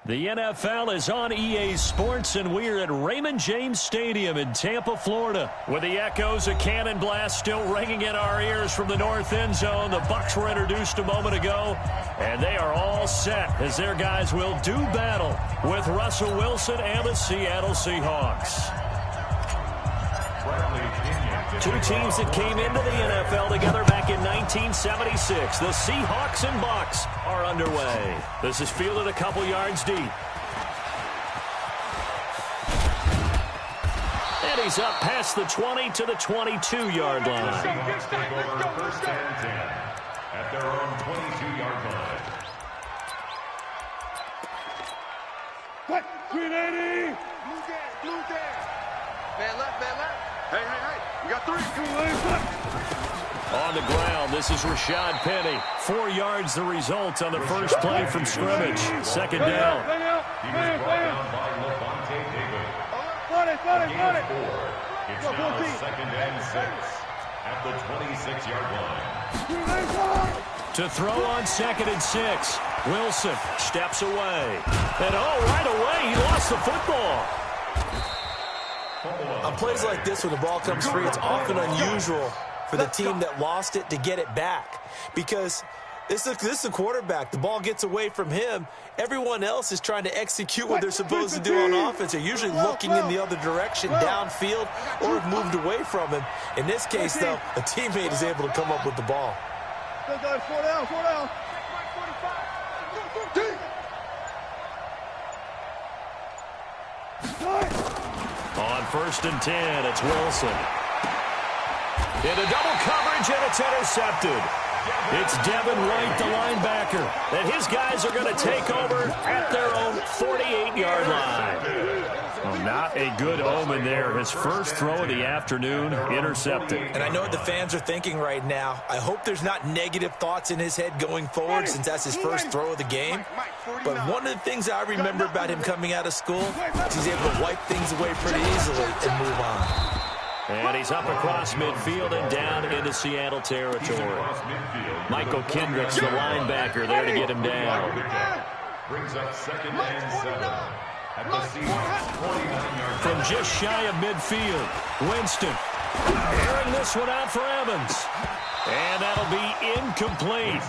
The NFL is on EA Sports, and we're at Raymond James Stadium in Tampa, Florida. With the echoes of Cannon Blast still ringing in our ears from the north end zone, the Bucs were introduced a moment ago, and they are all set as their guys will do battle with Russell Wilson and the Seattle Seahawks. Two teams that came into the NFL together back in 1976. The Seahawks and Bucs are underway. This is fielded a couple yards deep. And he's up past the 20 to the 22-yard line. First and 10 at their own 22-yard line. What? 380! Blue gas. Man left, man left. Hey. You got 3. On the ground, this is Rashad Penny. 4 yards the result on the first play from scrimmage. Second down. He was brought down by Levante David. Gain of 4. It's now second and 6 at the 26-yard line. To throw on second and 6. Wilson steps away. And right away, he lost the football. On plays like this, when the ball comes free, it's often unusual for the team that lost it to get it back. Because this is a quarterback. The ball gets away from him. Everyone else is trying to execute what they're supposed to do on offense. They're usually looking in the other direction, downfield, or have moved away from him. In this case, though, a teammate is able to come up with the ball. 4 down. On first and 10, it's Wilson. Into double coverage, and it's intercepted. It's Devin White, the linebacker, and his guys are going to take over at their own 48-yard line. Well, not a good omen there. His first throw of the afternoon, intercepted. And I know what the fans are thinking right now. I hope there's not negative thoughts in his head going forward since that's his first throw of the game. But one of the things I remember about him coming out of school is he's able to wipe things away pretty easily and move on. And he's up across midfield and down into Seattle territory. Michael Kendricks, the linebacker, there to get him down. Brings up second and 7 at the Seahawks 49-yard From just shy of midfield, Winston airing this one out for Evans. And that'll be incomplete.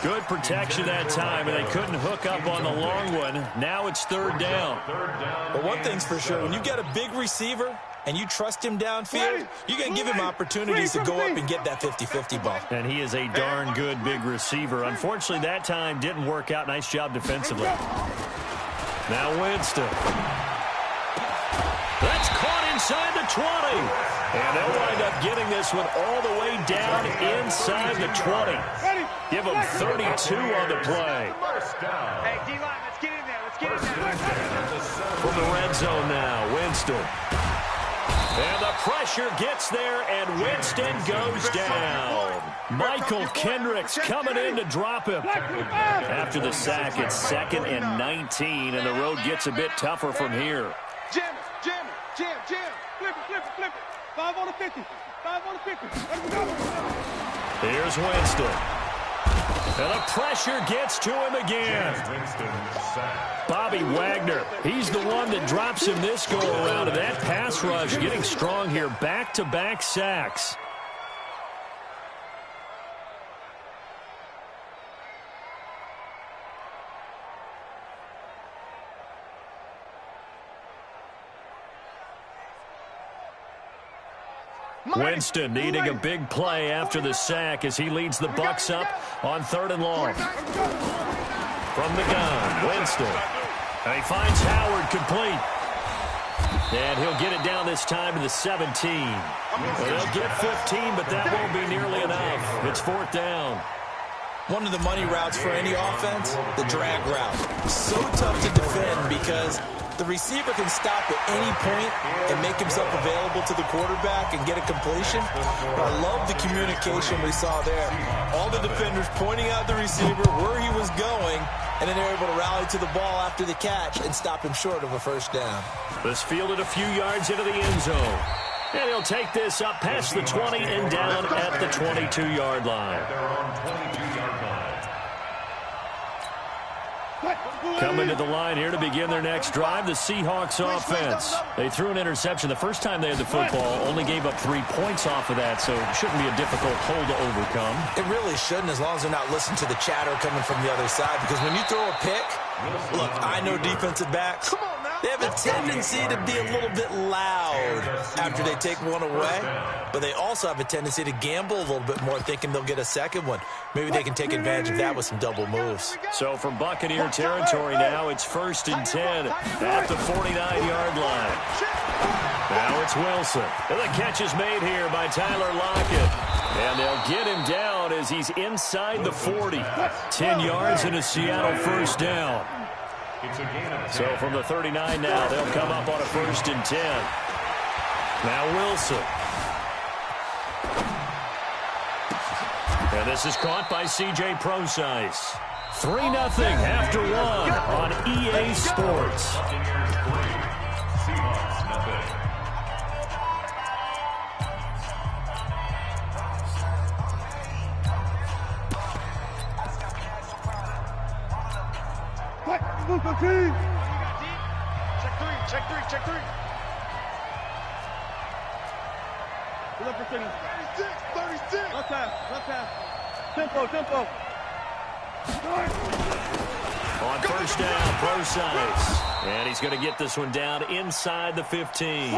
Good protection that time, and they couldn't hook up on the long one. Now it's third down. But one thing's for sure, when you got a big receiver and you trust him downfield, you're going to give him opportunities to go up and get that 50-50 ball. And he is a darn good big receiver. Unfortunately, that time didn't work out. Nice job defensively. Now Winston. That's caught inside the 20. And they'll wind up getting this one all the way down inside the 20. Give them 32 on the play. Hey, D-line, let's get in there. Let's get in there. From the red zone now, Winston. And the pressure gets there, and Winston goes down. Michael Kendricks coming in to drop him. After the sack, it's second and 19, and the road gets a bit tougher from here. Jam. Flip it. 5 on the 50. 5 on the 50. Let him go. Here's Winston. And the pressure gets to him again. Bobby Wagner, he's the one that drops him this go-around. And that pass rush getting strong here. Back-to-back sacks. Winston needing a big play after the sack as he leads the Bucs up on 3rd and long. From the gun, Winston. And he finds Howard complete. And he'll get it down this time to the 17. Well, they'll get 15, but that won't be nearly enough. It's 4th down. One of the money routes for any offense, the drag route. So tough to defend because the receiver can stop at any point and make himself available to the quarterback and get a completion. But I love the communication we saw there. All the defenders pointing out the receiver where he was going, and then they're able to rally to the ball after the catch and stop him short of a first down. This fielded a few yards into the end zone. And he'll take this up past the 20 and down at the 22-yard line. At their own 22-yard line. Coming to the line here to begin their next drive, the Seahawks offense. They threw an interception the first time they had the football, only gave up 3 points off of that, so it shouldn't be a difficult hole to overcome. It really shouldn't, as long as they're not listening to the chatter coming from the other side, because when you throw a pick, look, I know defensive backs, they have a tendency to be a little bit loud after they take one away, but they also have a tendency to gamble a little bit more, thinking they'll get a second one. Maybe they can take advantage of that with some double moves. So from Buccaneer territory now, it's 1st and 10 at the 49-yard line. Now it's Wilson. And the catch is made here by Tyler Lockett. And they'll get him down as he's inside the 40. 10 yards and a Seattle first down. So from the 39 now, they'll come up on a 1st and 10. Now Wilson. And this is caught by C.J. Prosise. 3-0 after 1 on EA Sports. Check three. 36. Left half. Tempo. On first down, Prosise. And he's going to get this one down inside the 15.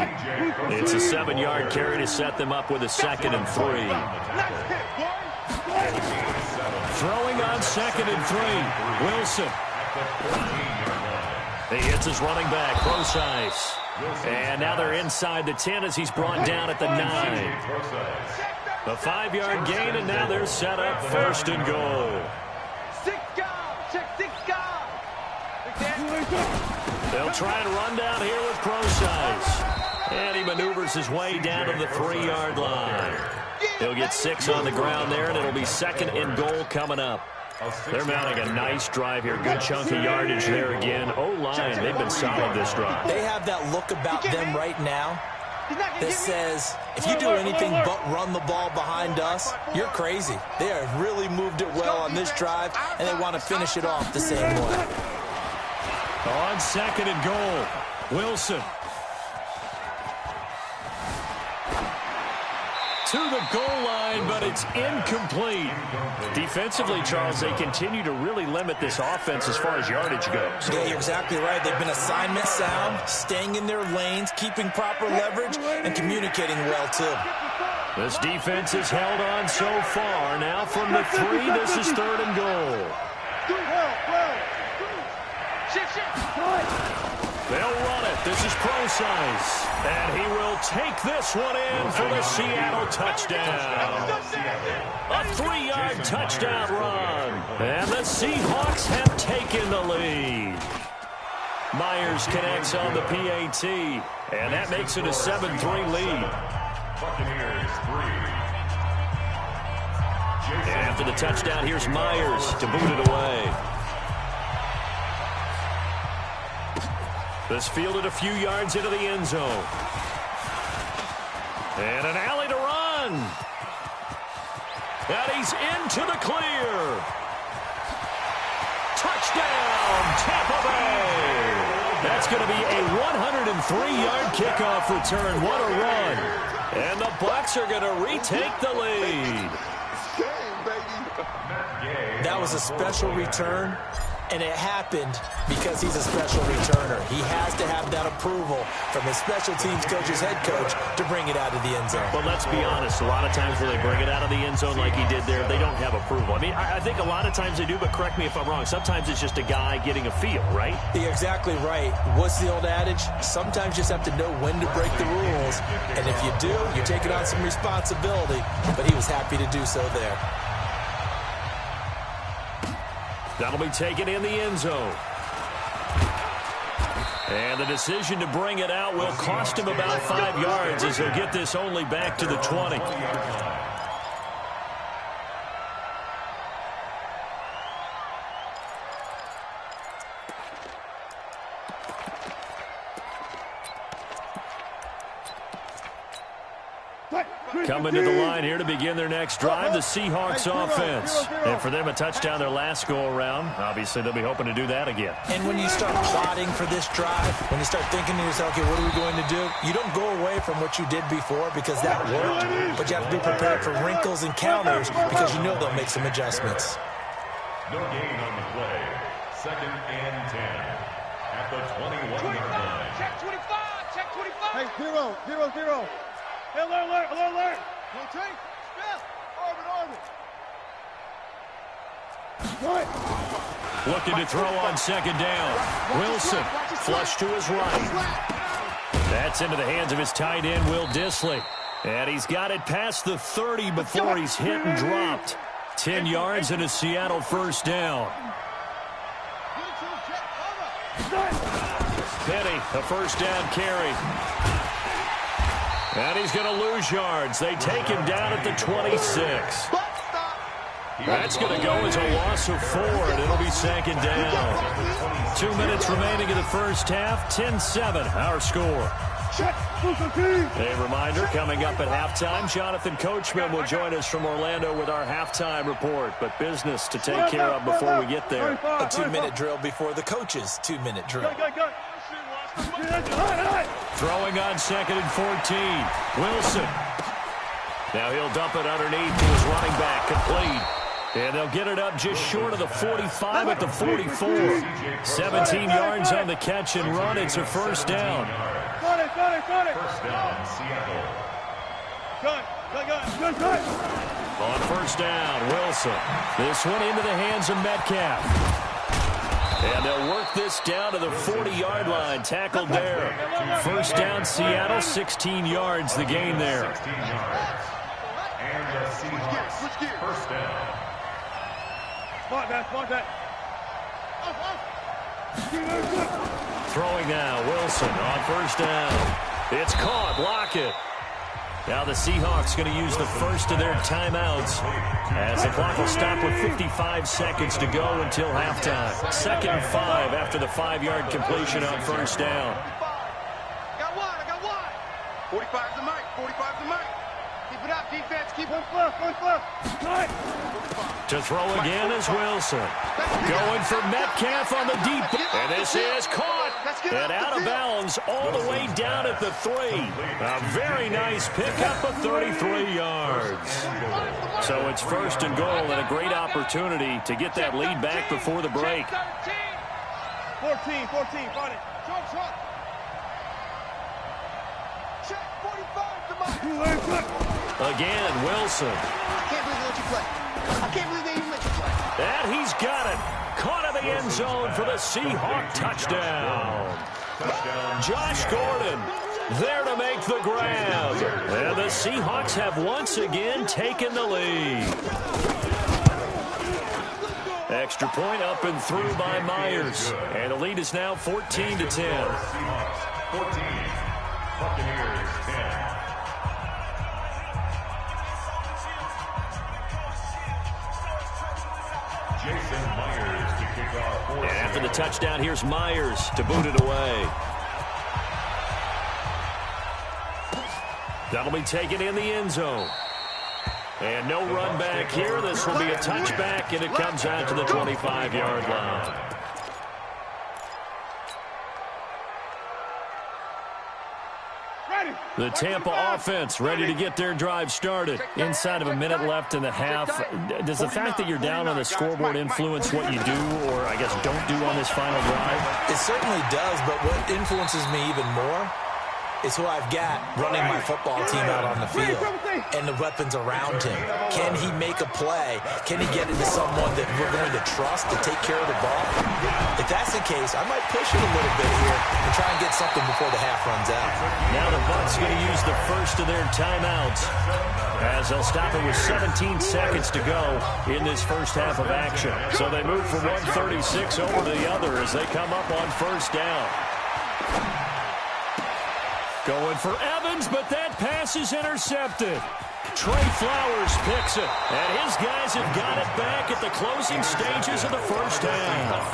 It's a 7-yard carry to set them up with a 2nd and 3. Throwing on 2nd and 3. Wilson. He hits his running back, Prosise. And now they're inside the 10 as he's brought down at the 9. A 5-yard gain, and now they're set up 1st and goal. They'll try and run down here with Prosise. And he maneuvers his way down to the 3-yard line. He'll get 6 on the ground there, and it'll be 2nd and goal coming up. They're mounting a nice drive here. Good chunk of yardage there again. O-line, they've been solid this drive. They have that look about them right now that says, if you do anything but run the ball behind us, you're crazy. They have really moved it well on this drive, and they want to finish it off the same way. On 2nd and goal, Wilson. To the goal line, but it's incomplete. Defensively, Charles, they continue to really limit this offense as far as yardage goes. Yeah, you're exactly right. They've been assignment sound, staying in their lanes, keeping proper leverage, and communicating well, too. This defense has held on so far. Now from the 3, this is 3rd and goal. They'll run it. This is Prosise. And he will take this one in for the Seattle touchdown. A 3-yard touchdown run. And the Seahawks have taken the lead. Myers connects on the PAT. And that makes it a 7-3 lead. And after the touchdown, here's Myers to boot it away. This fielded a few yards into the end zone. And an alley to run. And he's into the clear. Touchdown, Tampa Bay. That's going to be a 103-yard kickoff return. What a run. And the Bucs are going to retake the lead. That was a special return. And it happened because he's a special returner. He has to have that approval from his special teams coach's head coach to bring it out of the end zone. But let's be honest, a lot of times when they bring it out of the end zone like he did there, they don't have approval. I mean, I think a lot of times they do, but correct me if I'm wrong. Sometimes it's just a guy getting a feel, right? You're exactly right. What's the old adage? Sometimes you just have to know when to break the rules. And if you do, you're taking on some responsibility. But he was happy to do so there. That'll be taken in the end zone. And the decision to bring it out will cost him about 5 yards as he'll get this only back to the 20. Coming to the line here to begin their next drive, the Seahawks offense. And for them, a touchdown their last go-around. Obviously, they'll be hoping to do that again. And when you start plotting for this drive, when you start thinking to yourself, okay, what are we going to do? You don't go away from what you did before because that worked, but you have to be prepared for wrinkles and counters because you know they'll make some adjustments. No gain on the play. 2nd and 10 at the 21-yard line. Check 25. Check 25. Hey, 0. Hey, alert. Rotate. Step. Orbit. Looking to throw on 2nd down. Wilson, flush to his right. That's into the hands of his tight end, Will Dissly. And he's got it past the 30 before he's hit and dropped. 10 yards and a Seattle first down. Penny, a first down carry. And he's going to lose yards. They take him down at the 26. That's going to go as a loss of 4, and it'll be 2nd down. 2 minutes remaining in the first half. 10-7, our score. A reminder, coming up at halftime, Jonathan Coachman will join us from Orlando with our halftime report. But business to take care of before we get there. A 2-minute drill before the coach's 2-minute drill. Throwing on 2nd and 14. Wilson. Now he'll dump it underneath to his running back, complete. And they'll get it up just short of the 45 at the 44. 17 yards on the catch and run. It's a first down. Got it. First down, Seattle. Good. On first down, Wilson. This one into the hands of Metcalf. And they'll work this down to the 40-yard line. Tackled there. First down, Seattle, 16 yards the gain there. 16 yards. And the Seahawks, first down. Spot that. Throwing now, Wilson on first down. It's caught, Lockett. Now the Seahawks going to use the first of their timeouts as the clock will stop with 55 seconds to go until halftime. 2nd and 5 after the 5-yard completion on first down. I got one. 45's the mic. Keep it up, defense. Keep one fluff. To throw again is Wilson. Going for Metcalf on the deep. And this is caught. And out of bounds all the way down at the 3. A very nice pickup of 33 yards. So it's 1st and goal and a great opportunity to get that lead back before the break. 14, got it. Check 45 to Again, Wilson. I can't believe they let you play. I can't believe they even let you play. And he's got it. Caught in the end zone for the Seahawk touchdown. Josh Gordon there to make the grab. And the Seahawks have once again taken the lead. Extra point up and through by Myers. And the lead is now 14-10. Seahawks 14, Buccaneers 10. Jason Myers to kick off. And after the touchdown, here's Myers to boot it away. That'll be taken in the end zone. And no run back here. This will be a touchback, and it comes out to the 25-yard line. The Tampa offense ready to get their drive started. Inside of a minute left in the half. Does the fact that you're down on the scoreboard influence what you do, or I guess don't do on this final drive? It certainly does, but what influences me even more is who I've got running my football team out on the field and the weapons around him. Can he make a play? Can he get into someone that we're going to trust to take care of the ball? If that's the case, I might push it a little bit here and try and get something before the half runs out. Now the Bucs going to use the first of their timeouts as they'll stop it with 17 seconds to go in this first half of action. So they move from 136 over to the other as they come up on first down. Going for Evans, but that pass is intercepted. Trey Flowers picks it, and his guys have got it back at the closing stages of the first half.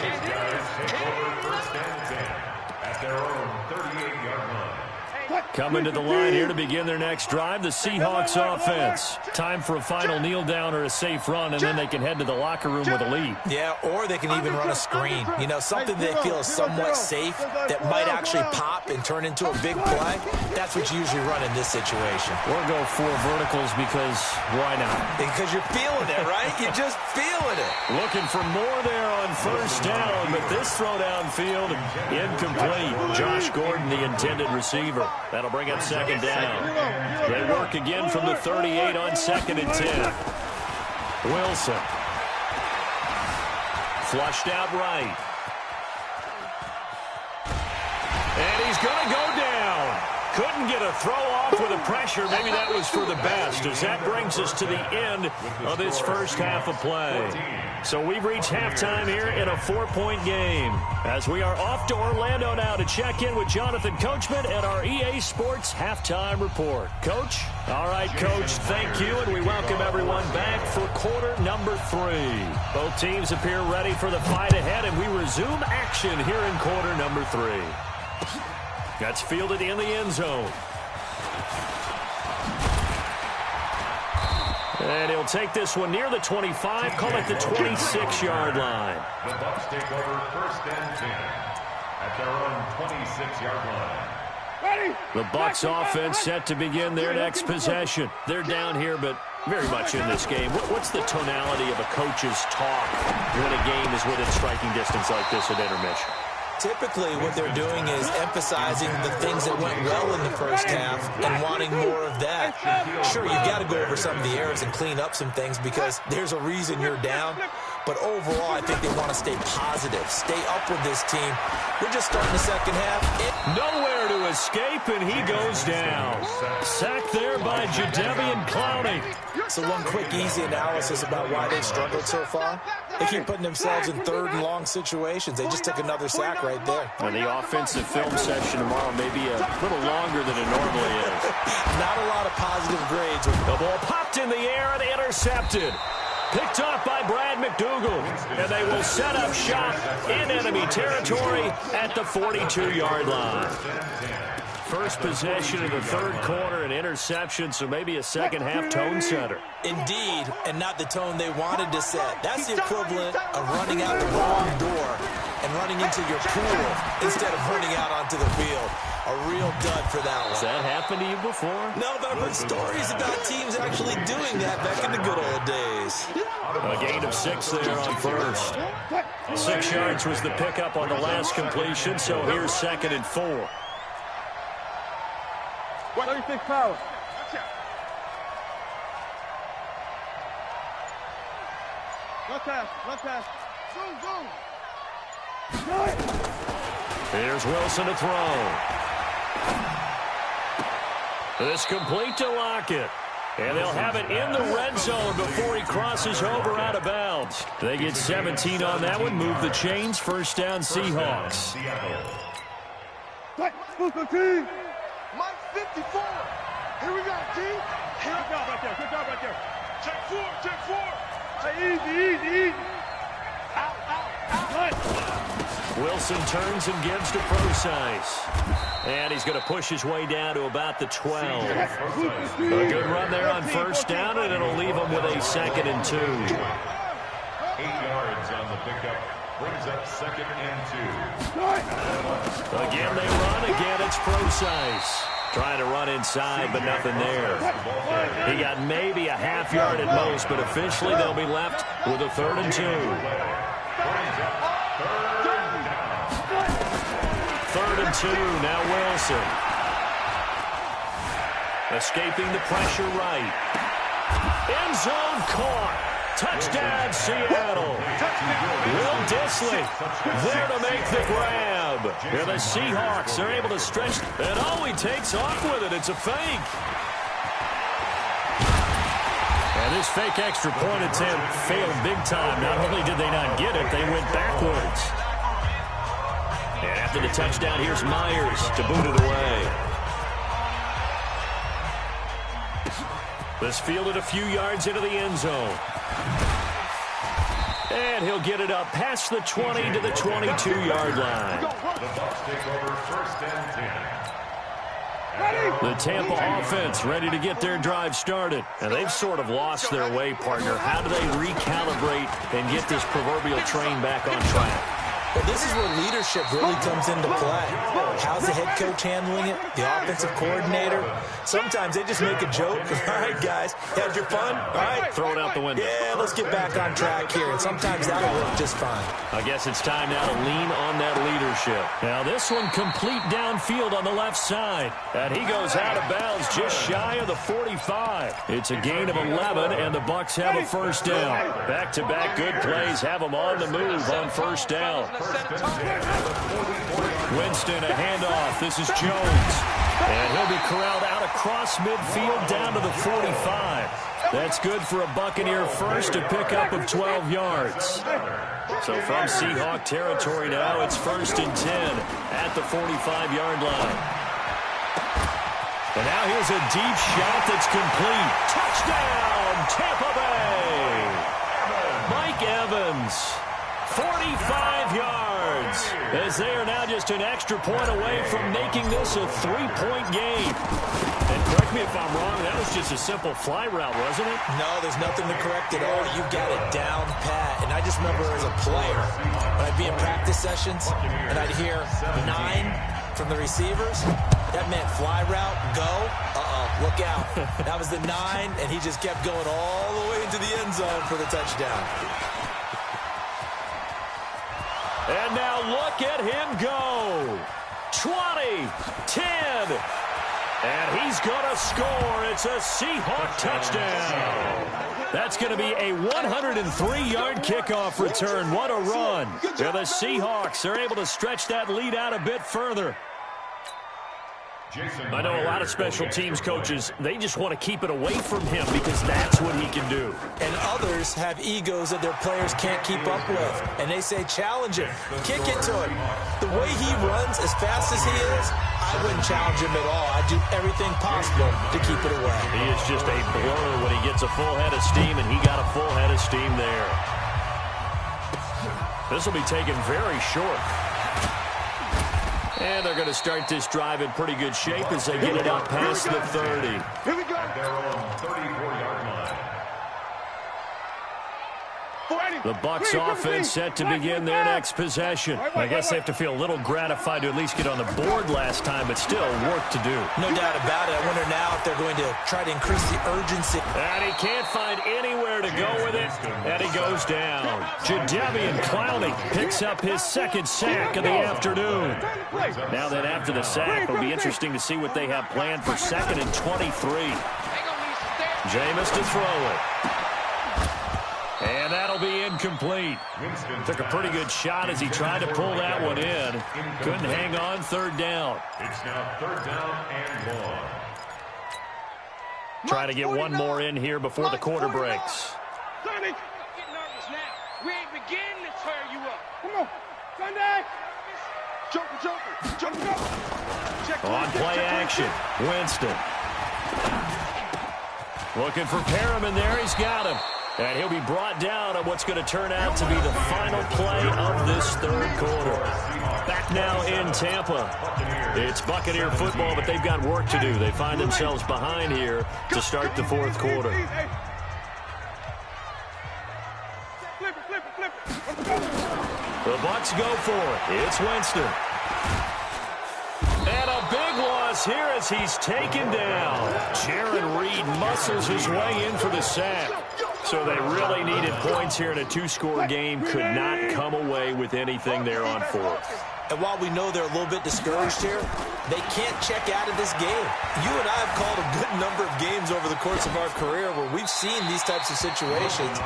His guys take over first and 10 at their own 38-yard line. Hey, Coming to the line here to begin their next drive, the Seahawks offense. Time for a final kneel down or a safe run, and then they can head to the locker room with a lead. Yeah, or they can even run a screen. You know, something they feel is somewhat safe that might actually pop and turn into a big play. That's what you usually run in this situation. Or go 4 verticals because why not? Because you're feeling it, right? You're just feeling it. Looking for more there on first down, but this throw downfield incomplete. Josh Gordon, the intended receiver. That'll bring up second down. They work again from the 38 on 2nd and 10. Wilson. Flushed out right. And he's going to go down. Couldn't get a throw off with the pressure. Maybe that was for the best, as that brings us to the end of this first half of play. So we've reached halftime here in a 4-point game, as we are off to Orlando now to check in with Jonathan Coachman at our EA Sports Halftime Report. Coach? All right, Coach, thank you, and we welcome everyone back for quarter number 3. Both teams appear ready for the fight ahead, and we resume action here in quarter number 3. That's fielded in the end zone. And he'll take this one near the 25, call it the 26-yard line. The Bucs take over 1st and 10 at their own 26-yard line. The Bucs offense set to begin their next possession. They're down here, but very much in this game. What's the tonality of a coach's talk when a game is within striking distance like this at intermission? Typically, what they're doing is emphasizing the things that went well in the first half and wanting more of that. Sure, you've got to go over some of the errors and clean up some things because there's a reason you're down. But overall, I think they want to stay positive, stay up with this team. We're just starting the second half. Nowhere to escape, and he goes down. Sacked there by Jadeveon Clowney. So one quick, easy analysis about why they've struggled so far. They keep putting themselves in 3rd and long situations. They just took another sack right there. And the offensive film session tomorrow may be a little longer than it normally is. Not a lot of positive grades. The ball popped in the air and intercepted. Picked off by Brad McDougald. And they will set up shop in enemy territory at the 42-yard line. First possession of the 3rd quarter, an interception, so maybe a second-half tone setter. Indeed, and not the tone they wanted to set. That's the equivalent of running out the wrong door and running into your pool instead of running out onto the field. A real dud for that one. Has that happened to you before? No, but I've heard stories about teams actually doing that back in the good old days. A gain of 6 there on first. 6 yards was the pickup on the last completion, so here's 2nd and 4. 36 power. Left pass. Zoom. Here's Wilson to throw. This complete to Lockett. And they'll have it in the red zone before he crosses over out of bounds. They get 17 on that one, move the chains, first down Seahawks. Mike 54. Here we go, G. Good job right there. Check 4. Hey, easy. Out. Wilson turns and gives to Procise. And he's going to push his way down to about the 12. A good run there on first down, and it'll leave him with a 2nd and 2. 8 yards on the pickup. Brings up 2nd and 2. Again they run. Again it's Procise. Trying to run inside, but nothing there. He got maybe a half yard at most, but officially they'll be left with a 3rd and 2. 3rd and 2, now Wilson. Escaping the pressure right. End zone caught. Touchdown, Seattle. Will Dissly there to make the grab. And the Seahawks are able to stretch, and all he takes off with it. It's a fake. And this fake extra point attempt failed big time. Not only did they not get it, they went backwards. And after the touchdown, here's Myers to boot it away. This fielded a few yards into the end zone. And he'll get it up past the 20 to the 22-yard line. The Bucs take over 1st and 10. The Tampa offense ready to get their drive started. And they've sort of lost their way, partner. How do they recalibrate and get this proverbial train back on track? Well, this is where leadership really comes into play. How's the head coach handling it? The offensive coordinator? Sometimes they just make a joke. All right, guys, had your fun? All right. Throw it out the window. Yeah, let's get back on track here. And sometimes that'll work just fine. I guess it's time now to lean on that leadership. Now this one complete downfield on the left side. And he goes out of bounds just shy of the 45. It's a gain of 11, and the Bucs have a first down. Back-to-back good plays have them on the move on first down. Winston, a handoff. This is Jones. And he'll be corralled out across midfield down to the 45. That's good for a Buccaneer first, a pickup of 12 yards. So from Seahawk territory now, it's 1st and 10 at the 45-yard line. And now here's a deep shot that's complete. Touchdown, Tampa Bay! Mike Evans. 45 yards, as they are now just an extra point away from making this a 3-point game. And correct me if I'm wrong, that was just a simple fly route, wasn't it? No, there's nothing to correct at all. You got it down pat. And I just remember as a player, when I'd be in practice sessions, and I'd hear 9 from the receivers, that meant fly route, go, look out. That was the 9, and he just kept going all the way into the end zone for the touchdown. And now look at him go. 20, 10, and he's going to score. It's a Seahawk touchdown. That's going to be a 103-yard kickoff return. What a run. And the Seahawks are able to stretch that lead out a bit further. I know a lot of special teams coaches, they just want to keep it away from him because that's what he can do. And others have egos that their players can't keep up with. And they say, challenge him, kick it to him. The way he runs as fast as he is, I wouldn't challenge him at all. I'd do everything possible to keep it away. He is just a blur when he gets a full head of steam, and he got a full head of steam there. This will be taken very short. And they're going to start this drive in pretty good shape as they get it out past the 30. Here we go. At their own 34-yard line. The Bucs offense set to begin their next possession. I guess they have to feel a little gratified to at least get on the board last time, but still work to do. No doubt about it. I wonder now if they're going to try to increase the urgency. And he can't find anywhere to go with it, and he goes down. Jadeveon Clowney picks up his second sack of the afternoon. Now then, after the sack, it'll be interesting to see what they have planned for 2nd and 23. Jameis to throw it. And that'll be incomplete. Took a pretty good shot as he tried to pull that one in. Couldn't hang on, 3rd down. It's now 3rd down and 1. Try to get one more in here before the quarter breaks. Sonny! Get nervous now. We ain't beginning to tear you up. Come on. Sunday! Joker. On play action, Winston. Looking for Perriman there. He's got him. And he'll be brought down on what's going to turn out to be the final play of this 3rd quarter. Back now in Tampa. It's Buccaneer football, but they've got work to do. They find themselves behind here to start the 4th quarter. The Bucs go for it. It's Winston. And a big loss here as he's taken down. Jaron Reed muscles his way in for the sack. So they really needed points here in a 2-score game. Could not come away with anything there on 4th. And while we know they're a little bit discouraged here, they can't check out of this game. You and I have called a good number of games over the course of our career where we've seen these types of situations.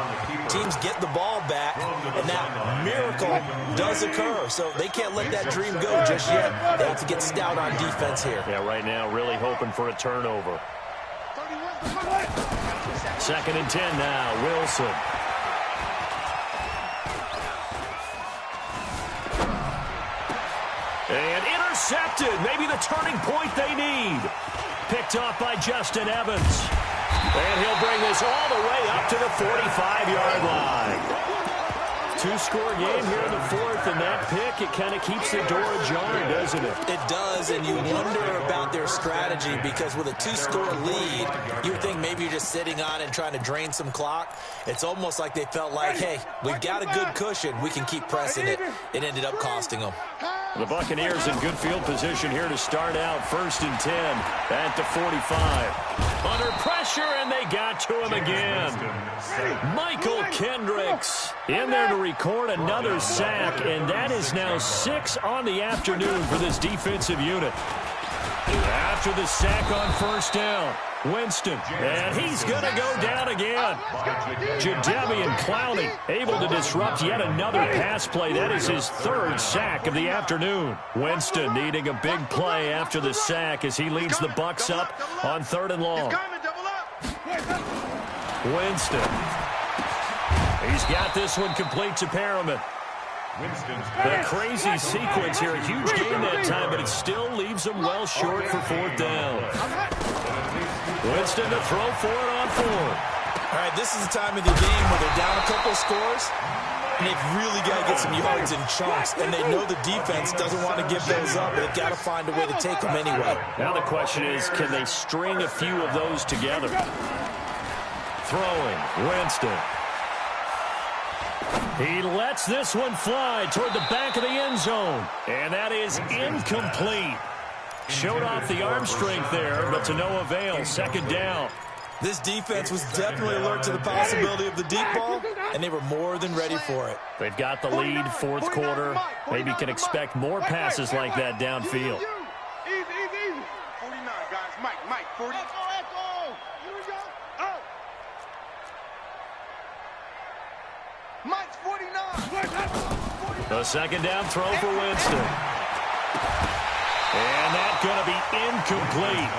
Teams get the ball back, and that miracle does occur. So they can't let that dream go just yet. They have to get stout on defense here. Yeah, right now really hoping for a turnover. 2nd and 10 now, Wilson. And intercepted. Maybe the turning point they need. Picked off by Justin Evans. And he'll bring this all the way up to the 45-yard line. Two-score game here in the fourth, and that pick, it kind of keeps the door ajar, doesn't it? It does, and you wonder about their strategy because with a two-score lead, you would think maybe you're just sitting on and trying to drain some clock. It's almost like they felt like, hey, we've got a good cushion. We can keep pressing it. It ended up costing them. The Buccaneers in good field position here to start out. 1st and 10 at the 45. Under pressure, and they got to him again. Michael Kendricks in there to record another sack, and that is now 6 on the afternoon for this defensive unit. After the sack on 1st down, Winston, and he's going to go down again. Jadeveon Clowney able to disrupt yet another pass play. That is his 3rd sack of the afternoon. Winston needing a big play after the sack as he leads the Bucs up on 3rd and long. Winston. He's got this one complete to Perriman. The crazy sequence here, a huge gain that time, but it still leaves them well short for 4th down. Winston to throw for it on 4th. All right, this is the time of the game where they're down a couple of scores, and they've really got to get some yards in chunks, and they know the defense doesn't want to give those up, but they've got to find a way to take them anyway. Now the question is, can they string a few of those together? Throwing, Winston. He lets this one fly toward the back of the end zone, and that is incomplete. Showed off the arm strength there, but to no avail. 2nd down. This defense was definitely alert to the possibility of the deep ball, and they were more than ready for it. They've got the lead, 4th quarter. Maybe can expect more passes like that downfield. Easy. 49, guys. Mike, 40. Echo. Here we go. Out. Mike's 49. The 2nd down throw for Winston. And that's going to be incomplete.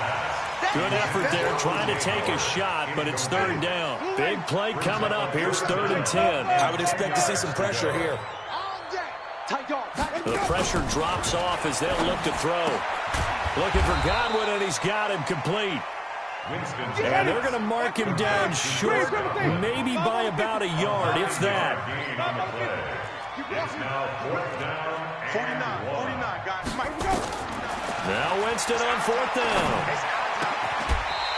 Good effort there, trying to take a shot, but it's 3rd down. Big play coming up. Here's 3rd and 10. I would expect to see some pressure here. The pressure drops off as they'll look to throw. Looking for Godwin, and he's got him complete. And they're going to mark him down short, maybe by about a yard, if that. It's now 4th down. 49, guys. Mike, go. Now Winston on 4th down.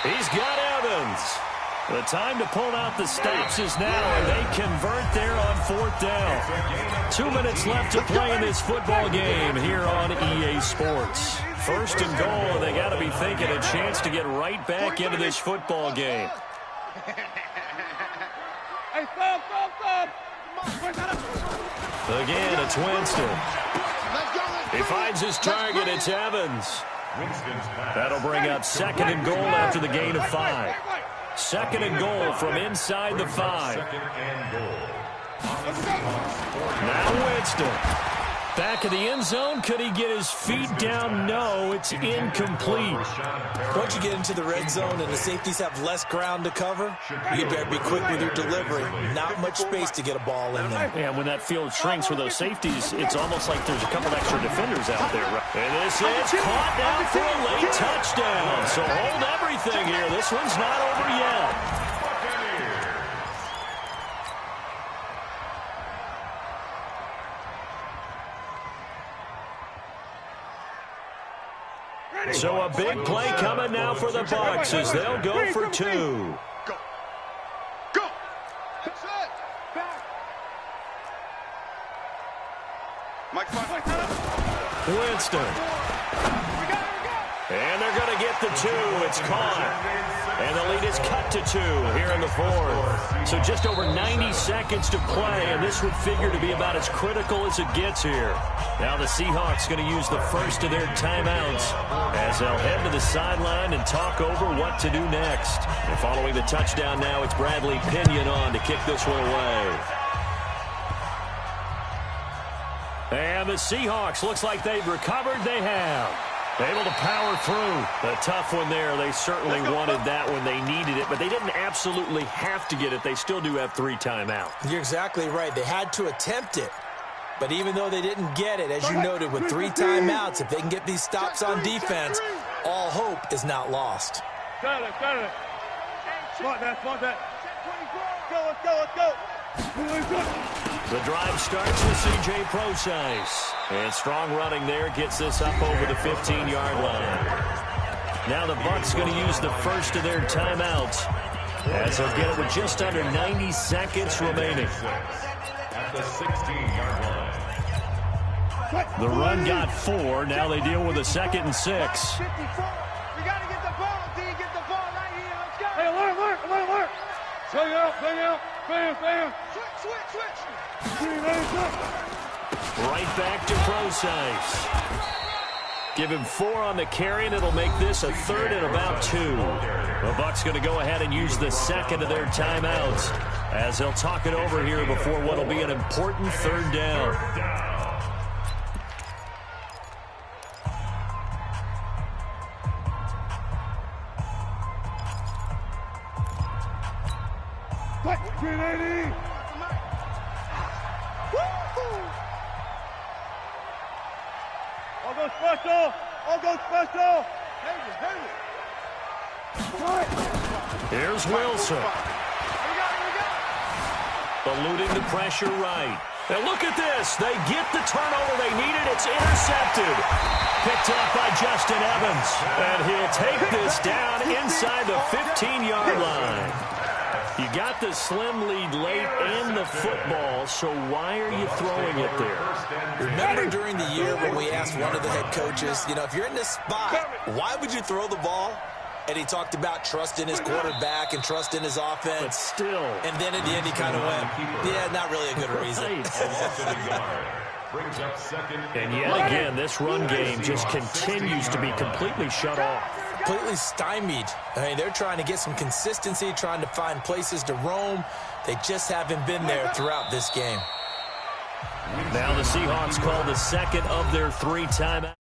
He's got Evans. The time to pull out the stops is now, and they convert there on 4th down. 2 minutes left to play in this football game here on EA Sports. 1st and goal, and they got to be thinking a chance to get right back into this football game. Hey, stop. Again, it's Winston. He finds his target. It's Evans. That'll bring up 2nd and goal after the gain of 5. 2nd and goal from inside the 5. Now Winston. Back of the end zone. Could he get his feet down? No, it's incomplete. Once you get into the red zone and the safeties have less ground to cover, you better be quick with your delivery. Not much space to get a ball in there. And when that field shrinks with those safeties, it's almost like there's a couple extra defenders out there. And this is caught down for a late touchdown. So hold everything here. This one's not over yet. So a big play coming now for the Bucs as they'll go for 2. Go. That's it. Back. Mike. Winston. And they're going to get the 2. It's caught. And the lead is cut to 2 here in the 4th. So just over 90 seconds to play, and this would figure to be about as critical as it gets here. Now the Seahawks going to use the first of their timeouts as they'll head to the sideline and talk over what to do next. And following the touchdown now, it's Bradley Pinion on to kick this one away. And the Seahawks, looks like they've recovered. They have. Able to power through. A tough one there. They certainly wanted that when they needed it, but they didn't absolutely have to get it. They still do have 3 timeouts. You're exactly right. They had to attempt it. But even though they didn't get it, as you noted, with 3 timeouts, if they can get these stops on defense, all hope is not lost. Got it. Smart that. Let's go. The drive starts with C.J. Prosise. And strong running there gets this up over the 15-yard line. Now the Bucs going to use the first of their timeouts, as they'll get it with just under 90 seconds remaining. At the 16-yard line. The run got 4. Now they deal with a 2nd and 6. 54. We got to get the ball, D. Get the ball right here. Let's go. Hey, alert. Swing out. Bam. Switch. Right back to Prosise. Give him 4 on the carry, and it'll make this a 3rd and about 2. The Bucs going to go ahead and use the second of their timeouts, as they'll talk it over here before what will be an important 3rd down. I'll go special. Here's Wilson. Eluding the pressure right. And look at this. They get the turnover they needed. It's intercepted. Picked up by Justin Evans. And he'll take this down inside the 15-yard line. You got the slim lead late and the football, so why are you throwing it there? Remember during the year when we asked one of the head coaches, if you're in this spot, why would you throw the ball? And he talked about trust in his quarterback and trust in his offense. But still. And then at the end he kind of went, yeah, not really a good reason. And yet again, this run game just continues to be completely shut off. Completely stymied. I mean, they're trying to get some consistency, trying to find places to roam. They just haven't been there throughout this game. Now the Seahawks call the second of their 3 timeouts.